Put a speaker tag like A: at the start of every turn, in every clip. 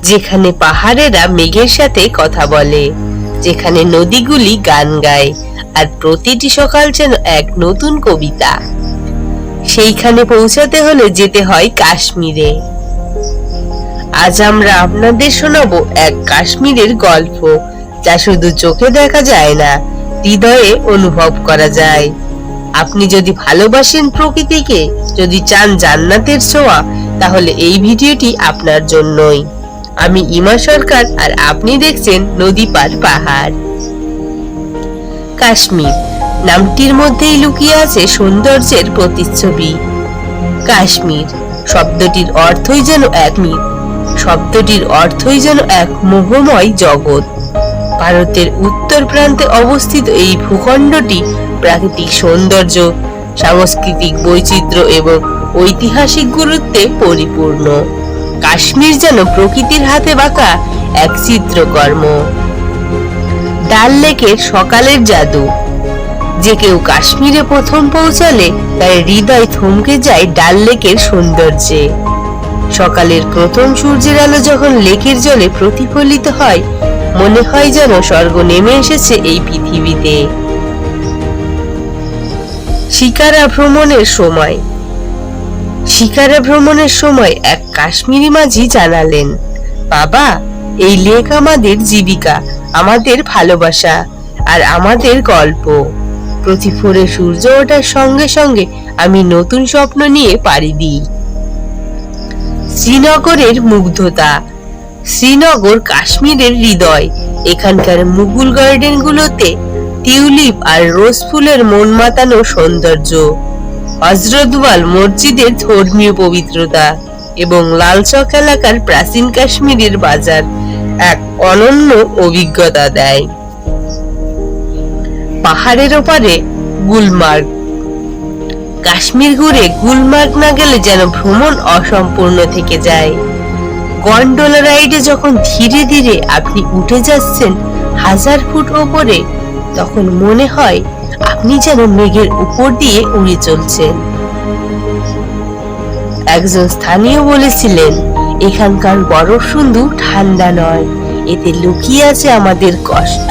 A: যেখানে পাহাড়েরা মেঘের সাথে কথা বলে, যেখানে নদীগুলি গান গায়, আর প্রতিটি সকাল যেন এক নতুন কবিতা। সেইখানে পৌঁছাতে হলে যেতে হয় কাশ্মীরে। আজ আমরা আপনাদের শোনাবো এক কাশ্মীরের গল্প, যা শুধু চোখে দেখা যায় না, হৃদয়ে অনুভব করা যায়। আপনি যদি ভালোবাসেন প্রকৃতিকে, যদি চান জান্নাতের ছোঁয়া, তাহলে এই ভিডিওটি আপনার জন্যই। আমি ইমা সরকার, আর আপনি দেখছেন নদী পার পাহাড়। কাশ্মীর নামটির মধ্যেই লুকিয়ে আছে সৌন্দর্যের প্রতিচ্ছবি। কাশ্মীর শব্দটির অর্থই যেন এক মোহময় জগৎ। ভারতের উত্তর প্রান্তে অবস্থিত এই ভূখণ্ডটি প্রাকৃতিক সৌন্দর্য, সাংস্কৃতিক বৈচিত্র্য এবং ঐতিহাসিক গুরুত্বে পরিপূর্ণ। কাশ্মীর যেন প্রকৃতির হাতে বাঁকা এক চিত্রকর্ম। ডাল লেকের সকালের জাদু। যে কেউ কাশ্মীরে প্রথম পৌঁছালে তার হৃদয় থমকে যায় ডাল লেকের সৌন্দর্যে। সকালের প্রথম সূর্যের আলো যখন লেকের জলে প্রতিফলিত হয়, মনে হয় যেন স্বর্গ নেমে এসেছে এই পৃথিবীতে। শিকারা ভ্রমণের সময় এক কাশ্মীরি মাঝি জানালেন, বাবা, এই লেক আমাদের জীবিকা, আমাদের ভালোবাসা, আর আমাদের গল্প। প্রতি ভোরে সূর্য ওঠার সঙ্গে সঙ্গে আমি নতুন স্বপ্ন নিয়ে পাড়ি দিই। শ্রীনগরের মুগ্ধতা। শ্রীনগর কাশ্মীরের হৃদয়। এখানকার মুঘল গার্ডেন গুলোতে টিউলিপ আর রোজ ফুলের মন মাতানো সৌন্দর্য, হজরতওয়াল মসজিদের ধর্মীয় পবিত্রতা এবং লালচক এলাকার প্রাচীন কাশ্মীরের বাজার এক অনন্য অভিজ্ঞতা দেয়। পাহাড়ের ওপারে গুলমার্গ। কাশ্মীর ঘুরে গুলমার্গ না গেলে যেন ভ্রমণ অসম্পূর্ণ থেকে যায়। গন্ডোলা রাইডে যখন ধীরে ধীরে আপনি উঠে যাচ্ছেন 1000 ফুট ওপরে, তখন মনে হয় আপনি যেন মেঘের উপর দিয়ে উড়ে চলছেন। একজন স্থানীয় বলেছিলেন, এখানকার বরফ শুধু ঠান্ডা নয়, এতে লুকিয়ে আছে আমাদের কষ্ট,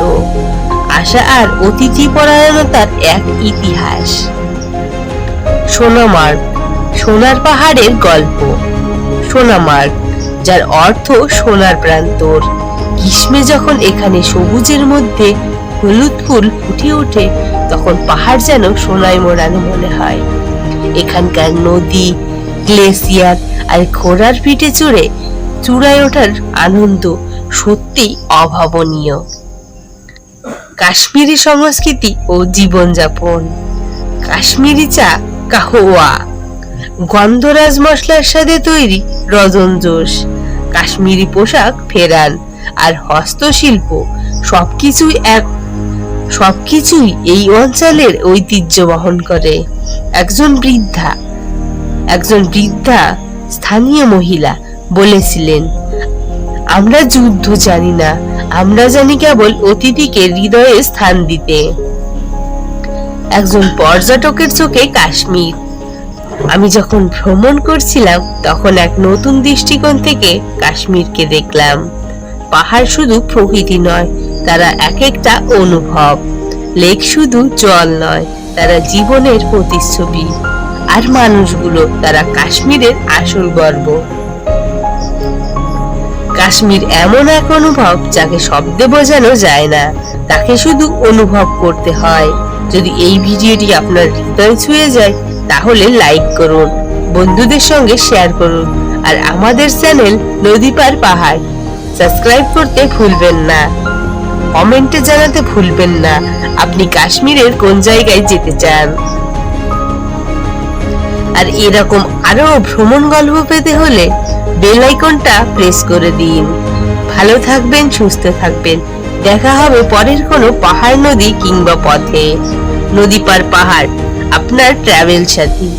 A: আশা আর অতিথি পরায়ণতার এক ইতিহাস। সোনামার্গ, সোনার পাহাড়ের গল্প। সোনামার্গ, যার অর্থ সোনার প্রান্তর। গ্রীষ্মে যখন এখানে সবুজের মধ্যে হলুদ ফুল ফুটে ওঠে, তখন পাহাড় যেন সোনায় মোড়ানো মনে হয়। এখানকার নদী, গ্লেসিয়ার আর ঘোড়ার পিঠে চড়ে চূড়ায় ওঠার আনন্দ সত্যিই অভাবনীয়। কাশ্মীরি সংস্কৃতি ও জীবনযাপন। কাশ্মীরি চা কাহওয়া, গন্ধরাজ মশলার সাথে তৈরি রজন জোশ, কাশ্মীরি পোশাক, ফেরান আর হস্তশিল্প সবকিছুই এই অঞ্চলের ঐতিহ্য বহন করে। একজন বৃদ্ধা স্থানীয় মহিলা বলেছিলেন, আমরা যুদ্ধ জানি না, আমরা জানি কেবল অতিথিকে হৃদয়ে স্থান দিতে। একজন পর্যটকের চোখে কাশ্মীর। আমি যখন ভ্রমণ করছিলাম, তখন এক নতুন দৃষ্টিকোণ থেকে কাশ্মীরকে দেখলাম। পাহাড় শুধু প্রকৃতি নয়, তারা এক একটা অনুভব। লেক শুধু জল নয়, তারা জীবনের প্রতিচ্ছবি। আর মানুষগুলো, তারা কাশ্মীরের আসল গর্ব। কাশ্মীর এমন এক অনুভব যাকে শব্দে বোঝানো যায় না, তাকে শুধু অনুভব করতে হয়। যদি এই ভিডিওটি আপনার হৃদয় ছুঁয়ে যায়, তাহলে লাইক করুন, বন্ধুদের সঙ্গে শেয়ার করুন, আর আমাদের চ্যানেল নদী পার পাহাড় সাবস্ক্রাইব করতে ভুলবেন না। কমেন্টে জানাতে ভুলবেন না আপনি কাশ্মীরের কোন জায়গায় যেতে চান। আর এরকম আরো ভ্রমণ গল্প পেতে হলে বেল আইকনটা প্রেস করে দিন। ভালো থাকবেন, সুস্থ থাকবেন। দেখা হবে পরের কোনো পাহাড়, নদী কিংবা পথে। নদী পার পাহাড়, আপনার ট্রাভেল সাথী।